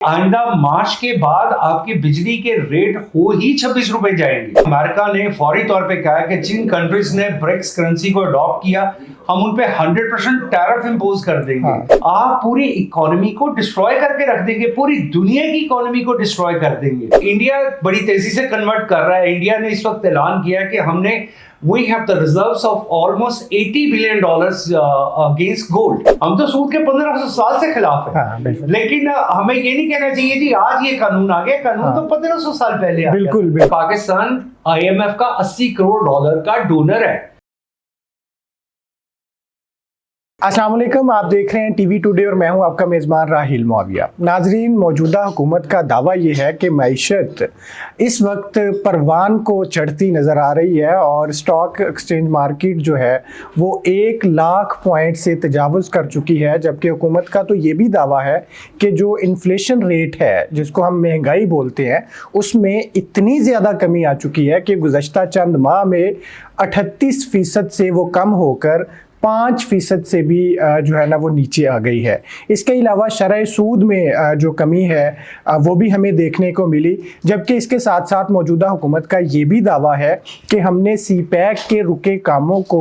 आइंदा मार्च के बाद आपकी बिजली के रेट हो ही 26 रुपए जाएंगे। अमेरिका ने फौरी तौर पे कहा कि जिन कंट्रीज ने ब्रिक्स करेंसी को अडॉप्ट किया हम उन पे 100% टैरिफ इंपोज कर देंगे। आप पूरी इकोनॉमी को डिस्ट्रॉय करके रख देंगे, पूरी दुनिया की इकोनॉमी को डिस्ट्रॉय कर देंगे। इंडिया बड़ी तेजी से कन्वर्ट कर रहा है। इंडिया ने इस वक्त ऐलान किया कि हमने We have the reserves of almost $80 billion against gold. हम तो सूद के 1500 साल से खिलाफ है। लेकिन हमें ये नहीं कहना चाहिए जी आज ये कानून आ गया। कानून तो 1500 साल पहले आ गया। बिल्कुल। पाकिस्तान IMF का $80 करोड़ का डोनर है। अस्सलाम वालेकुम, आप देख रहे हैं टीवी टुडे और मैं हूं आपका मेज़बान राहिल मौविया। नाजरीन, मौजूदा हुकूमत का दावा ये है कि मईशत इस वक्त परवान को चढ़ती नज़र आ रही है और स्टॉक एक्सचेंज मार्केट जो है वो 1 लाख पॉइंट से तजावुज़ कर चुकी है। जबकि हुकूमत का तो ये भी दावा है कि जो इन्फ्लेशन रेट है जिसको हम महंगाई बोलते हैं उसमें इतनी ज़्यादा कमी आ चुकी है कि गुज़श्ता चंद माह में 38% से वो कम होकर 5% से भी जो है ना वो नीचे आ गई है। इसके अलावा शरह सूद में जो कमी है वो भी हमें देखने को मिली। जबकि इसके साथ साथ मौजूदा हुकूमत का ये भी दावा है कि हमने CPEC के रुके कामों को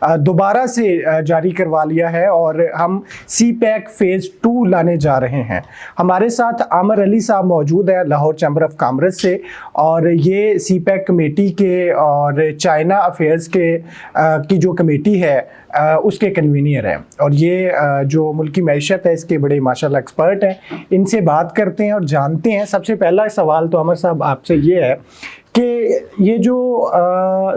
दोबारा से जारी करवा लिया है और हम CPEC फेज़ 2 लाने जा रहे हैं। हमारे साथ आमिर अली साहब मौजूद है लाहौर चैम्बर ऑफ कॉमर्स से, और ये CPEC कमेटी के और चाइना अफेयर्स के की जो कमेटी है उसके कन्वीनियर हैं, और ये जो मुल्की मैशत है इसके बड़े माशाल्लाह एक्सपर्ट हैं। इनसे बात करते हैं और जानते हैं। सबसे पहला सवाल तो अमर साहब आपसे ये है कि ये जो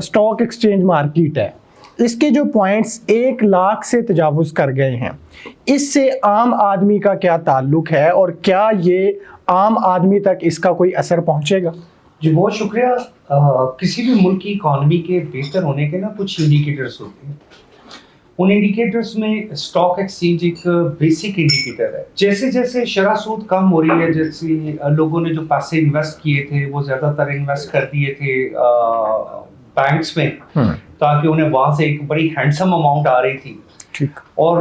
स्टॉक एक्सचेंज मार्केट है इसके जो पॉइंट्स 1 लाख से तजावुज़ कर गए हैं, इससे आम आदमी का क्या ताल्लुक है और क्या ये आम आदमी तक इसका कोई असर पहुँचेगा? जी बहुत शुक्रिया। किसी भी मुल्क की इकॉनमी के बेहतर होने के ना कुछ इंडिकेटर्स होते हैं। उन इंडिकेटर्स में स्टॉक एक्सचेंज एक बेसिक इंडिकेटर है। जैसे जैसे शरह सूद कम हो रही है, जैसे लोगों ने जो पैसे इन्वेस्ट किए थे वो ज़्यादातर इन्वेस्ट कर दिए थे बैंक्स में, ताकि उन्हें वहाँ से एक बड़ी हैंडसम अमाउंट आ रही थी। ठीक। और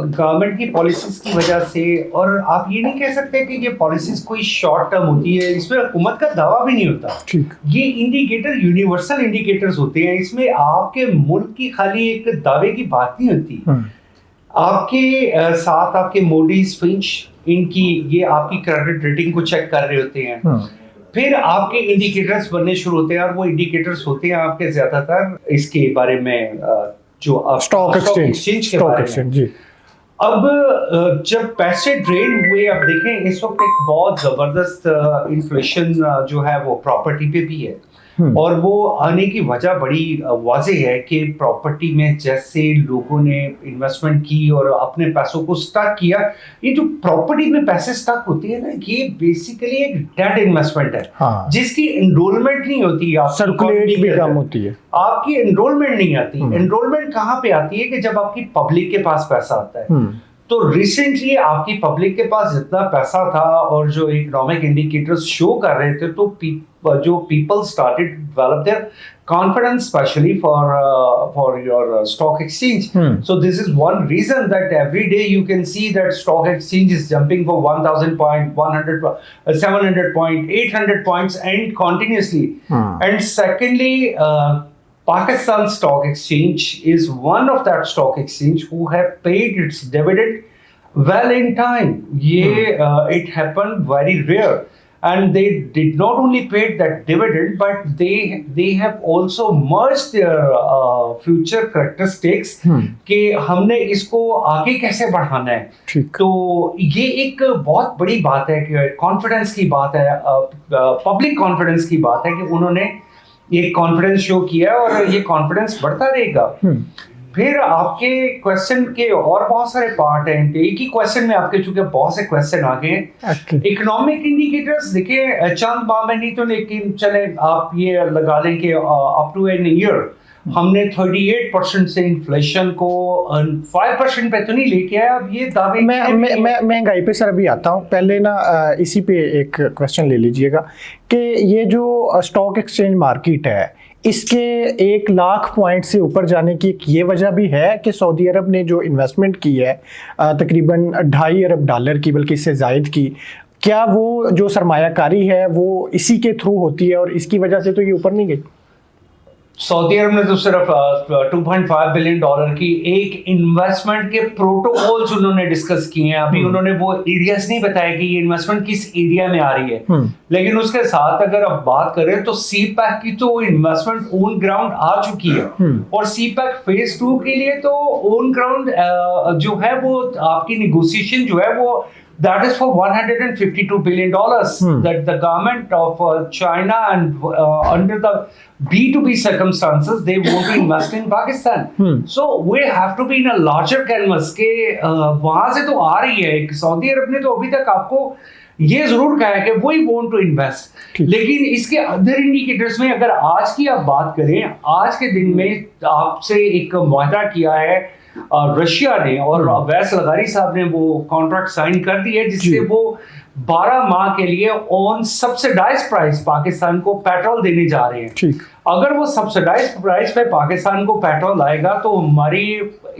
गवर्नमेंट की पॉलिसीज की वजह से, और आप ये नहीं कह सकते कि ये पॉलिसीज कोई शॉर्ट टर्म होती है, इसमें हुकूमत का दावा भी नहीं होता। ठीक। ये इंडिकेटर यूनिवर्सल इंडिकेटर्स होते हैं। इसमें आपके मुल्क की खाली एक दावे की बात नहीं होती। आपके साथ आपके मूडीज, फिंच, इनकी ये आपकी क्रेडिट रेटिंग को चेक कर रहे होते हैं। फिर आपके इंडिकेटर्स बनने शुरू होते हैं, और वो इंडिकेटर्स होते हैं आपके ज्यादातर इसके बारे में जो स्टॉक एक्सचेंज के बारे में। जी। अब जब पैसे ड्रेन हुए, अब देखें इस वक्त एक बहुत जबरदस्त इन्फ्लेशन जो है वो प्रॉपर्टी पे भी है, और वो आने की वजह बड़ी वाज़ेह है कि प्रॉपर्टी में जैसे लोगों ने इन्वेस्टमेंट की और अपने पैसों को स्टक किया, ये जो प्रॉपर्टी में पैसे स्टक होते हैं ना, ये बेसिकली एक डेट इन्वेस्टमेंट है। हाँ। जिसकी एनरोलमेंट नहीं होती, सर्कुलेट भी कम होती है, आपकी एनरोलमेंट नहीं आती। एनरोलमेंट कहाँ पे आती है कि जब आपकी पब्लिक के पास पैसा आता है। तो रिसेंटली आपकी पब्लिक के पास जितना पैसा था और जो इकोनॉमिक इंडिकेटर्स शो कर रहे थे, तो जो people started develop their confidence, especially for your stock exchange. So this is one reason that every day you can see that stock exchange is jumping for 1,000 point, 100, 700 point, 800 points, and continuously. And secondly, Pakistan Stock Exchange is one of that stock exchange who have paid its dividend well in time. It happened very rare. And they did not only pay that dividend, but they have also merged their future characteristics कि हमने इसको आगे कैसे बढ़ाना है। तो ये एक बहुत बड़ी बात है कि कॉन्फिडेंस की बात है, पब्लिक कॉन्फिडेंस की बात है कि उन्होंने ये कॉन्फिडेंस शो किया और ये कॉन्फिडेंस बढ़ता रहेगा। फिर आपके क्वेश्चन के और बहुत सारे पार्ट हैं, एक ही क्वेश्चन में आपके चूंकि बहुत से क्वेश्चन आ गए। इकोनॉमिक इंडिकेटर्स देखिए चंद माह में नहीं तो, लेकिन चले आप ये लगा लें कि अप टू एन ईयर हमने 38% से इन्फ्लेशन को 5% पे तो नहीं लेके आया। अब ये दावे मैं महंगाई पे सर अभी आता हूँ, पहले ना इसी पे एक क्वेश्चन ले लीजिएगा कि ये जो स्टॉक एक्सचेंज मार्केट है इसके 1 लाख पॉइंट से ऊपर जाने की एक ये वजह भी है कि सऊदी अरब ने जो इन्वेस्टमेंट की है तकरीबन $2.5 अरब की, बल्कि इससे ज़ायद की, क्या वो जो सरमायाकारी है वो इसी के थ्रू होती है और इसकी वजह से तो ये ऊपर नहीं गई? सऊदी अरब ने तो सिर्फ 2.5 बिलियन डॉलर की एक इन्वेस्टमेंट के प्रोटोकॉल्स उन्होंने डिस्कस किए हैं। अभी उन्होंने वो एरियाज नहीं बताया कि ये इन्वेस्टमेंट किस एरिया में आ रही है, लेकिन उसके साथ अगर आप बात करें तो सी पैक की तो इन्वेस्टमेंट ऑन ग्राउंड आ चुकी है और सी पैक फेज 2 के लिए तो ऑन ग्राउंड जो है वो आपकी निगोशिएशन जो है वो that is for $152 billion that the government of China and under the B2B circumstances they want to invest in Pakistan. So we have to be in a larger canvas के वहां से तो आ रही है। सऊदी अरब ने तो अभी तक आपको ये जरूर कहा है कि वही वांट टू इन्वेस्ट, लेकिन इसके अदर इंडिकेटर्स में अगर आज की आप बात करें, आज के दिन में आपसे एक वादा किया है रशिया ने और अवैस लगारी साहब ने वो कॉन्ट्रैक्ट साइन कर दिया जिससे वो 12 माह के लिए ऑन सब्सिडाइज प्राइस पाकिस्तान को पेट्रोल देने जा रहे हैं। ठीक, अगर वो सब्सिडाइज प्राइस पे पाकिस्तान को पेट्रोल आएगा तो हमारी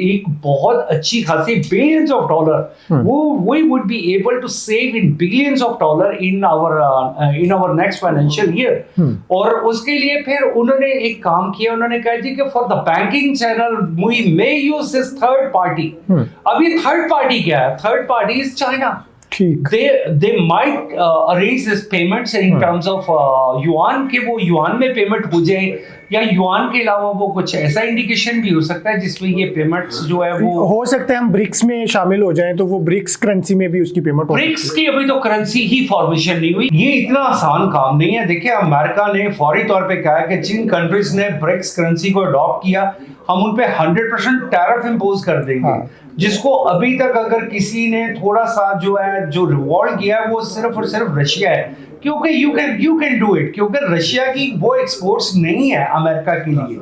एक बहुत अच्छी खासी बिलियंस ऑफ डॉलर वो we would be able to save in billions of dollar in our next financial year. और उसके लिए फिर उन्होंने एक काम किया, उन्होंने कहा जी कि for the banking channel we may use this third party. अब ये थर्ड पार्टी क्या है? Third party is China. They might arrange this payments in terms of yuan के वो yuan में पेमेंट हो जाए या yuan के अलावा वो कुछ ऐसा इंडिकेशन भी हो सकता है जिसमें ये पेमेंट्स जो है वो हो सकता है हम ब्रिक्स में शामिल हो जाएं तो वो ब्रिक्स करेंसी में भी उसकी पेमेंट हो। ब्रिक्स की अभी तो करेंसी ही फॉर्मेशन नहीं हुई। ये इतना आसान काम नहीं है। देखिए अमेरिका ने फौरी तौर पे कहा है कि जिन कंट्रीज ने ब्रिक्स करेंसी को अडॉप्ट किया हम उन पे 100% टैरिफ इंपोज कर देंगे। जिसको अभी तक अगर किसी ने थोड़ा सा जो है जो रिवॉल्व किया है वो सिर्फ और सिर्फ रशिया है, क्योंकि यू कैन डू इट, क्योंकि रशिया की वो एक्सपोर्ट्स नहीं है अमेरिका के लिए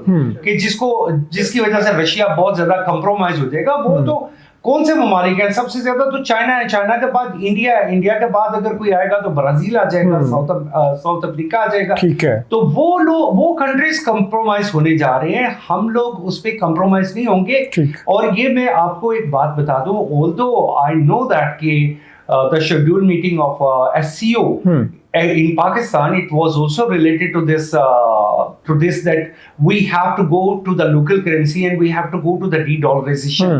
कि जिसकी वजह से रशिया बहुत ज्यादा कंप्रोमाइज हो जाएगा। वो तो कौन से ममालिक हैं? सबसे ज्यादा तो चाइना है, चाइना के बाद इंडिया है, इंडिया के बाद अगर कोई आएगा तो ब्राजील आ जाएगा, साउथ अफ्रीका आ जाएगा। ठीक है, तो वो कंट्रीज कंप्रोमाइज होने जा रहे हैं, हम लोग उस पे कंप्रोमाइज नहीं होंगे। और ये मैं आपको एक बात बता दूं, ऑल्दो आई नो दैट कि the scheduled meeting of SCO in Pakistan, it was also related to this that we have to go to the local currency and we have to go to the de-dollarization.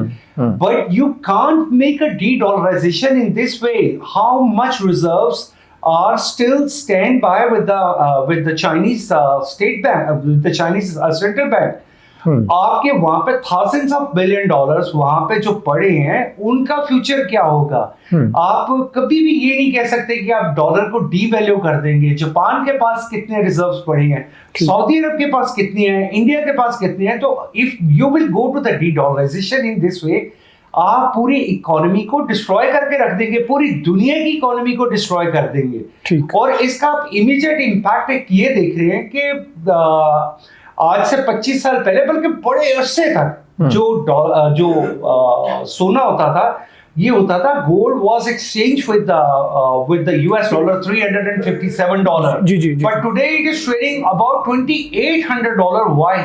But you can't make a de-dollarization in this way. How much reserves are still stand by with the Chinese state bank, with the Chinese central bank? आपके वहां पे thousands of billion dollars वहां पे जो पड़े हैं उनका future क्या होगा? आप कभी भी ये नहीं कह सकते कि आप डॉलर को डीवैल्यू कर देंगे। जापान के पास कितने रिजर्व्स पड़े हैं, सऊदी अरब के पास कितनी है, इंडिया के पास कितनी है। तो if you will go to the dedollarisation in this way, आप पूरी इकोनॉमी को डिस्ट्रॉय करके रख देंगे, पूरी दुनिया की इकोनॉमी को डिस्ट्रॉय कर देंगे। और इसका आप इमीडिएट इम्पैक्ट एक ये देख रहे हैं कि आज से 25 साल पहले, बल्कि बड़े अरसे तक जो सोना होता था, ये होता था gold was exchange with the US dollar $357। But today it is trading about $2,800। Why?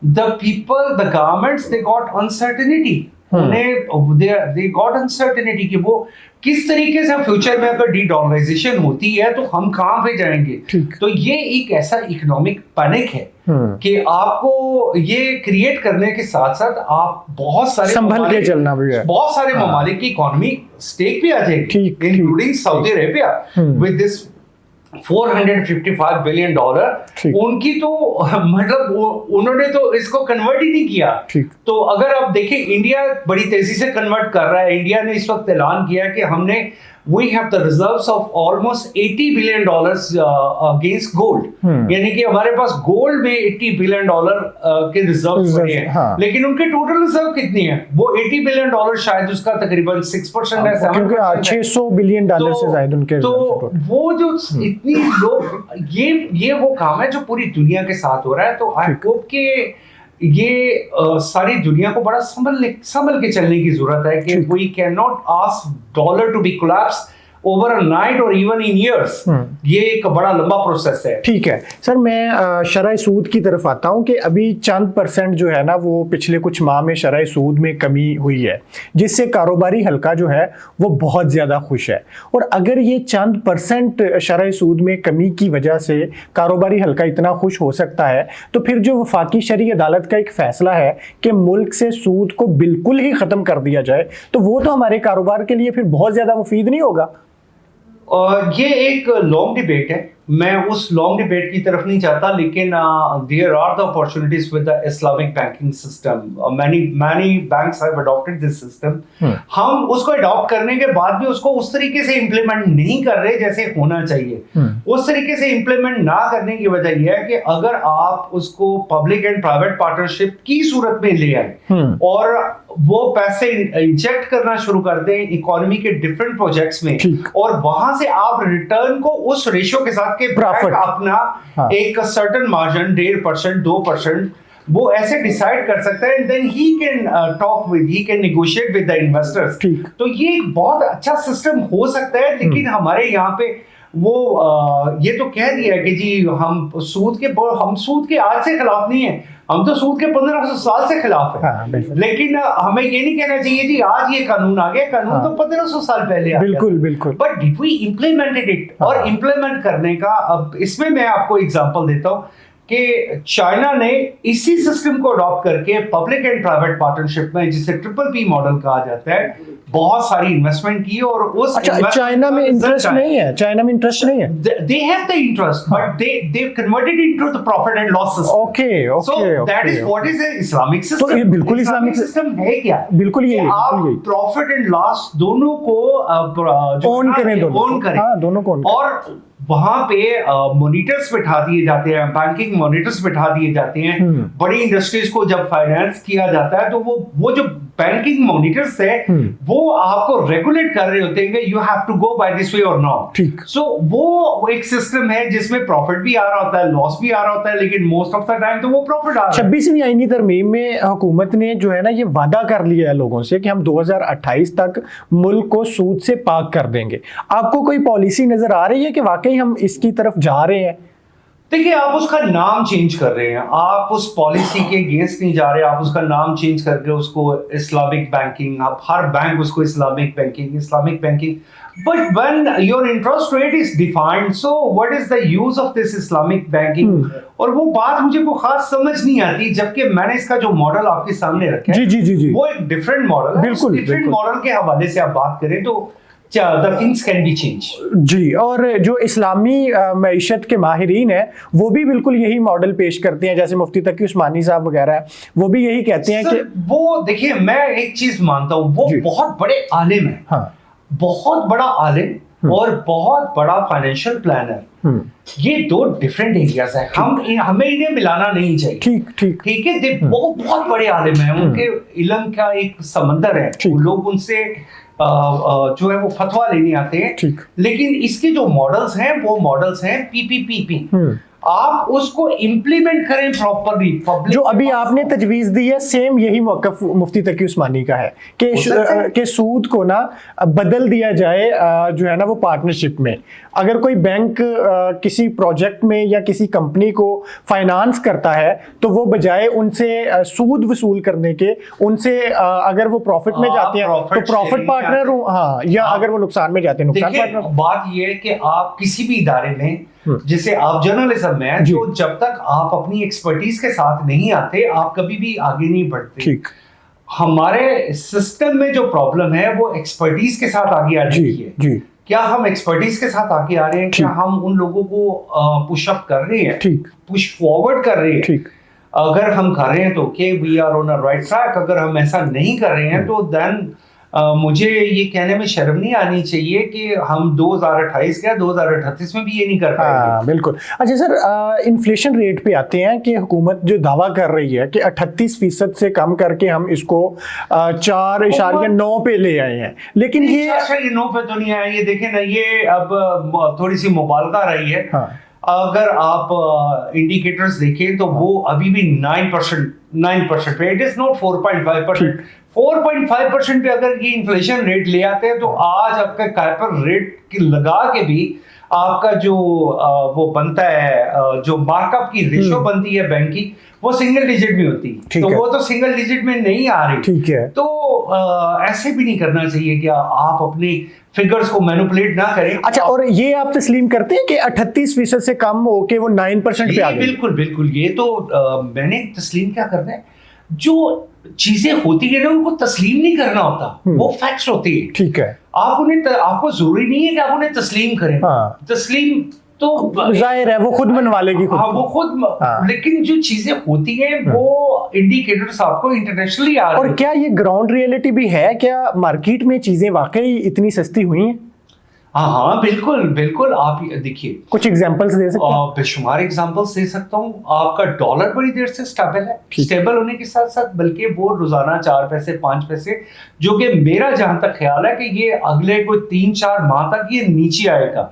The people, the governments, they got uncertainty. they got uncertainty कि वो किस तरीके से फ्यूचर में अगर डी-डॉलराइजेशन होती है तो हम कहां पे जाएंगे। तो ये एक ऐसा इकोनॉमिक पैनिक है कि आपको ये क्रिएट करने के साथ साथ आप बहुत सारे संभल के चलना भी है, बहुत सारे ममालिक की इकोनॉमी स्टेक भी आ जाएगी, including Saudi Arabia with this $455 billion. उनकी तो मतलब उन्होंने तो इसको कन्वर्ट ही नहीं किया। तो अगर आप देखें इंडिया बड़ी तेजी से कन्वर्ट कर रहा है। इंडिया ने इस वक्त ऐलान किया कि हमने we have the reserves of almost $80 billion against gold, यानी कि हमारे पास गोल्ड में $80 बिलियन के रिजर्व पड़े हैं। लेकिन उनके टोटल रिजर्व कितनी है? वो $80 बिलियन शायद उसका तकरीबन 6% है, क्योंकि $600 बिलियन से ज्यादा उनके। तो वो जो इतनी लोग, ये वो काम है जो पूरी दुनिया के साथ हो रहा है। तो आई होप कि ये सारी दुनिया को बड़ा संभल के चलने की जरूरत है कि we can not ask dollar to be collapse over a night और इवन इन ईयर्स। ये एक बड़ा लंबा प्रोसेस है। ठीक है सर, मैं शरह सूद की तरफ आता हूं कि अभी चंद परसेंट जो है ना वो पिछले कुछ माह में शरह सूद में कमी हुई है, जिससे कारोबारी हल्का जो है वो बहुत ज़्यादा खुश है। और अगर ये चंद परसेंट शरह सूद में कमी की वजह से कारोबारी हल्का इतना खुश हो सकता है, तो फिर जो वफाकी शरई अदालत का एक फैसला है कि मुल्क से सूद को बिल्कुल ही ख़त्म कर दिया जाए, तो वो तो हमारे कारोबार के लिए फिर बहुत ज़्यादा मुफीद नहीं होगा। ये एक लॉन्ग डिबेट है, मैं उस लॉन्ग डिबेट की तरफ नहीं चाहता, लेकिन there are the opportunities with the Islamic banking system. Many banks have adopted this system. हम उसको अडॉप्ट करने के बाद भी उसको उस तरीके से इम्प्लीमेंट नहीं कर रहे जैसे होना चाहिए। उस तरीके से इम्प्लीमेंट ना करने की वजह यह है कि अगर आप उसको पब्लिक एंड प्राइवेट पार्टनरशिप की सूरत में ले आए और वो पैसे इंजेक्ट करना शुरू कर दें इकोनॉमी के डिफरेंट प्रोजेक्ट्स में, और वहां से आप रिटर्न को उस रेशियो के साथ के प्रॉफिट अपना एक सर्टेन मार्जिन 1.5% 2% वो ऐसे डिसाइड कर सकता है, then he can negotiate with the investors. तो ये एक बहुत अच्छा सिस्टम हो सकता है, लेकिन हमारे यहाँ पे वो ये तो कह दिया कि जी हम सूद के आज से खिलाफ नहीं है, हम तो सूद के 1500 साल से खिलाफ है। लेकिन हमें ये नहीं कहना चाहिए जी आज ये कानून आ गया, कानून तो 1500 साल पहले आ गया। बिल्कुल। But did we implemented it? और इम्प्लीमेंट करने का अब इसमें मैं आपको एग्जांपल देता हूँ कि चाइना ने इसी सिस्टम को अडॉप्ट करके पब्लिक एंड प्राइवेट पार्टनरशिप में, जिसे PPP मॉडल कहा जाता है, बहुत सारी इन्वेस्टमेंट की। और उस चाइना में इंटरेस्ट नहीं है, they have the interest but they've converted it into the profit and loss system. Okay. That is what is an Islamic system. तो ये बिल्कुल इस्लामिक सिस्टम है क्या? बिल्कुल ये आप प्रॉफिट एंड लॉस दोनों को ओन करें, दोनों को। और वहां पे मॉनिटर्स बिठा दिए जाते हैं, बैंकिंग मॉनिटर्स बिठा दिए जाते हैं। बड़ी इंडस्ट्रीज को जब फाइनेंस किया जाता है तो वो जो बैंकिंग मॉनिटर्स है वो आपको रेगुलेट कर रहे होते हैं कि you have to go by this way और नॉट। सो वो एक सिस्टम है जिसमें प्रॉफिट भी आ रहा होता है, लॉस भी आ रहा होता है, लेकिन मोस्ट ऑफ द टाइम तो वो प्रॉफिट आ रहा है। 26वीं आईनी तरमीम में हुकूमत ने जो है ना ये वादा कर लिया है लोगों से कि हम 2028 तक मुल्क को सूद से पाक कर देंगे। आपको कोई पॉलिसी नजर आ रही है कि वाकई हम इसकी तरफ जा रहे हैं? देखिए, आप उसका नाम चेंज कर रहे हैं, आप उस पॉलिसी के अगेंस्ट नहीं जा रहे, आप उसका नाम चेंज करके उसको इस्लामिक बैंकिंग, आप हर बैंक उसको Islamic banking, but when your interest rate is defined, so what is the use of this Islamic banking? और वो बात मुझे को खास समझ नहीं आती, जबकि मैंने इसका जो मॉडल आपके सामने रखा है जी वो एक डिफरेंट मॉडल है। बिल्कुल डिफरेंट मॉडल के हवाले से आप बात करें तो the things can be changed। जी, और जो इस्लामी मईशत के माहिरीन हैं वो भी बिल्कुल यही मॉडल पेश करते हैं, जैसे मुफ्ती तकी उस्मानी साहब वगैरह है, वो भी यही कहते हैं कि वो देखिए, मैं एक चीज मानता हूँ, वो बहुत बड़े आलिम है, बहुत बड़ा आलिम और बहुत बड़ा फाइनेंशियल प्लानर। ये दो डिफरेंट एरियाज है, हमें इन्हें मिलाना नहीं चाहिए। ठीक है, वो बहुत बड़े आलिम है, उनके इल्म का एक समंदर है, लोग उनसे जो है वो फतवा लेने आते हैं। लेकिन इसके जो मॉडल्स हैं वो मॉडल्स हैं PPP। आप उसको इम्प्लीमेंट करें प्रॉपरली। जो अभी आपने तजवीज़ दी है, सेम यही मौक़िफ़ मुफ्ती तकी उस्मानी का है कि सूद को ना बदल दिया जाए जो है ना वो पार्टनरशिप में। अगर कोई बैंक किसी प्रोजेक्ट में या किसी कंपनी को फाइनेंस करता है तो वो बजाय उनसे सूद वसूल करने के, उनसे अगर वो प्रॉफिट में जाते हैं तो प्रॉफिट पार्टनर हो, या अगर वो नुकसान में जाते हैं नुकसान पार्टनर। बात ये है कि आप किसी भी इदारे में, जैसे आप जर्नलिज्म में, तो जब तक आप अपनी एक्सपर्टीज के साथ नहीं आते आप कभी भी आगे नहीं बढ़ते। हमारे सिस्टम में जो प्रॉब्लम है वो एक्सपर्टीज के साथ आगे आने की है। क्या हम एक्सपर्टीज के साथ आगे आ रहे हैं? क्या हम उन लोगों को पुश अप कर रहे हैं, पुश फॉरवर्ड कर रहे हैं? अगर हम कर रहे हैं तो we are on a right track. अगर हम ऐसा नहीं कर रहे हैं तो देन मुझे ये कहने में शर्म नहीं आनी चाहिए कि हम 2028 या 2038 में भी ये नहीं कर पाएंगे। बिल्कुल। अच्छा सर, इन्फ्लेशन रेट पे आते हैं कि हुकूमत जो दावा कर रही है कि 38% से कम करके हम इसको 4.9 पे ले आए हैं, लेकिन ये 4.9 पे तो नहीं आए। ये देखें ना, ये अब थोड़ी सी मुबालगा रही है। अगर आप इंडिकेटर्स देखें तो वो अभी भी 9% पे, इट इज नॉट 4.5%। 4.5% पे अगर ये इन्फ्लेशन रेट ले आते हैं तो आज आपका काइपर रेट लगा के भी आपका जो वो बनता है, जो मार्कअप की रेशो बनती है बैंक की, वो सिंगल डिजिट में होती है। तो वो तो सिंगल डिजिट में नहीं आ रही। ठीक है। तो ऐसे भी नहीं करना चाहिए कि आप अपनी फिगर्स को मैनिपुलेट ना करें। अच्छा, और ये आप तस्लीम करते हैं कि 38% से कम होके वो 9% पे आ गई? बिल्कुल बिल्कुल, ये तो मैंने तस्लीम क्या करना है, जो चीजें होती है ना उनको तस्लीम नहीं करना होता, वो फैक्ट्स होती है। ठीक है। आपको जरूरी नहीं है कि आप उन्हें तस्लीम करें। हाँ। तस्लीम तो जाहिर है वो खुद मनवा लेगी खुद। हाँ, वो खुद। हाँ। लेकिन जो चीजें होती हैं वो इंडिकेटर्स आपको इंटरनेशनली आ रहे हैं। और क्या ये ग्राउंड रियलिटी भी है? क्या मार्केट में चीजें वाकई इतनी सस्ती हुई हैं? हाँ बिल्कुल बिल्कुल। आप देखिए, कुछ एग्जांपल्स दे सकते हैं? बेशुमार एग्जांपल्स दे सकता हूँ। आपका डॉलर बड़ी देर से स्टेबल है, स्टेबल होने के साथ साथ बल्कि वो रोजाना 4 पैसे 5 पैसे, जो कि मेरा जहां तक ख्याल है कि ये अगले कोई 3-4 माह तक ये नीचे आएगा।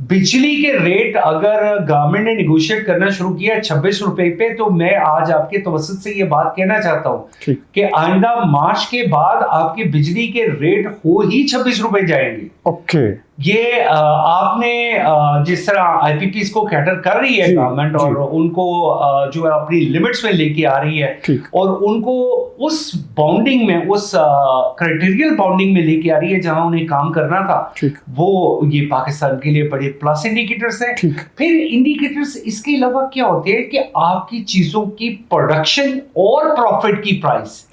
बिजली के रेट अगर गवर्नमेंट ने निगोशिएट करना शुरू किया 26 रुपए पे, तो मैं आज आपके तवज्जुह से ये बात कहना चाहता हूँ कि आइंदा मार्च के बाद आपके बिजली के रेट हो ही 26 रुपए जाएंगे। ओके। ये आपने जिस तरह आईपीपीस को कैटर कर रही है गवर्नमेंट, और उनको जो है अपनी लिमिट्स में लेके आ रही है, और उनको उस बाउंडिंग में, उस क्राइटेरियल बाउंडिंग में लेके आ रही है जहां उन्हें काम करना था, वो ये पाकिस्तान के लिए बड़े प्लस इंडिकेटर्स हैं। फिर इंडिकेटर्स इसके अलावा क्या होते हैं कि आपकी चीजों की प्रोडक्शन और प्रॉफिट की प्राइस,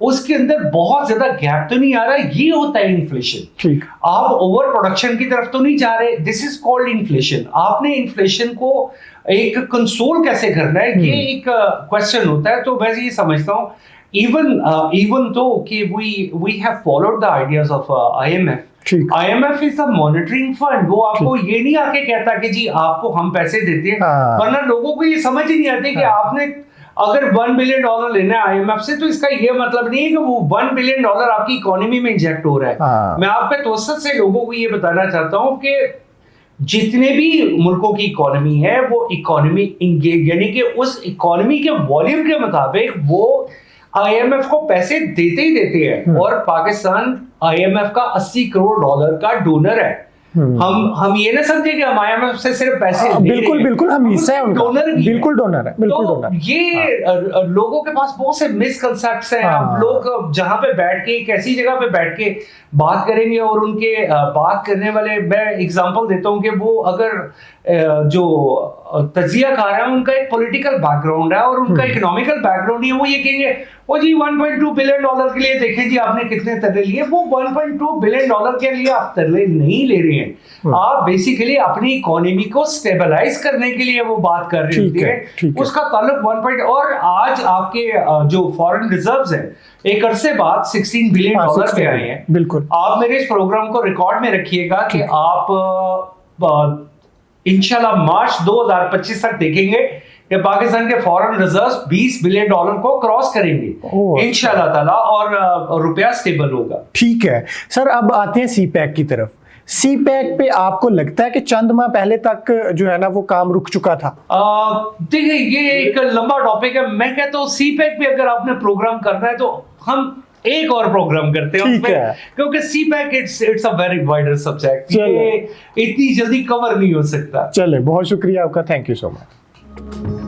उसके अंदर बहुत ज्यादा गैप तो नहीं आ रहा, ये होता है इन्फ्लेशन। आप ओवर प्रोडक्शन की तरफ तो नहीं जा रहे, दिस इज कॉल्ड इन्फ्लेशन। आपने इन्फ्लेशन को एक कंट्रोल कैसे करना है, ये एक क्वेश्चन होता है। तो मैं ये समझता हूँ even though कि we have followed the ideas of IMF is a monitoring fund, वो आपको ये नहीं आके कहता कि जी आपको हम पैसे देते हैं, वरना लोगों को ये समझ ही नहीं आती कि आपने अगर $1 बिलियन लेना है IMF से, तो इसका ये मतलब नहीं है कि वो $1 बिलियन आपकी इकोनॉमी में इंजेक्ट हो रहा है। मैं आपके तवज्जुह से लोगों को ये बताना चाहता हूँ कि जितने भी मुल्कों की इकोनॉमी है, वो इकोनॉमी इंगेज, यानी कि उस इकोनॉमी के वॉल्यूम के मुताबिक वो IMF को पैसे देते ही देते हैं। और पाकिस्तान IMF का $80 करोड़ का डोनर है। हम ये ना समझे कि हम IMF से सिर्फ पैसे बिल्कुल बिल्कुल, हम हिस्सा है उनका, डोनर बिल्कुल डोनर है, बिल्कुल डोनर। ये लोगों के पास बहुत से मिसकंसेप्ट्स हैं। अब लोग जहां पे बैठ के, एक ऐसी जगह पे बैठ के बात करेंगे, और उनके बात करने वाले, मैं एग्जांपल देता हूं कि वो अगर जो तजियाकार है उनका एक पॉलिटिकल बैकग्राउंड है और उनका इकोनॉमिकल बैकग्राउंड है, वो ये कहेंगे वो जी $1.2 बिलियन के लिए देखें जी आपने कितने तरले लिए। वो $1.2 बिलियन के लिए आप तरले नहीं ले रहे हैं, आप बेसिकली अपनी इकोनॉमी को स्टेबलाइज करने के लिए वो बात कर रहे होते हैं। उसका ताल्लुक 1. और आज आपके जो फॉरेन रिजर्व्स हैं एक अरसे बाद $16 बिलियन पे आए हैं। बिल्कुल, आप मेरे इस प्रोग्राम को रिकॉर्ड में रखिएगा कि आप इंशाल्लाह मार्च 2025 तक देखेंगे कि पाकिस्तान के फॉरेन रिजर्व्स $20 बिलियन को क्रॉस करेंगे इंशाल्लाह ताला, और रुपया स्टेबल होगा। ठीक है सर, अब आते हैं सीपैक की तरफ। सीपैक पे आपको लगता है कि चंद माह पहले तक जो है ना वो काम रुक चुका था? देखिए, ये एक लंबा टॉपिक है। मैं कहता हूँ सीपैक पे अगर आपने प्रोग्राम करना है तो हम एक और प्रोग्राम करते हैं उसमें, क्योंकि CPEC it's a very wider subject, ये इतनी जल्दी कवर नहीं हो सकता। चले, बहुत शुक्रिया आपका, थैंक यू सो मच।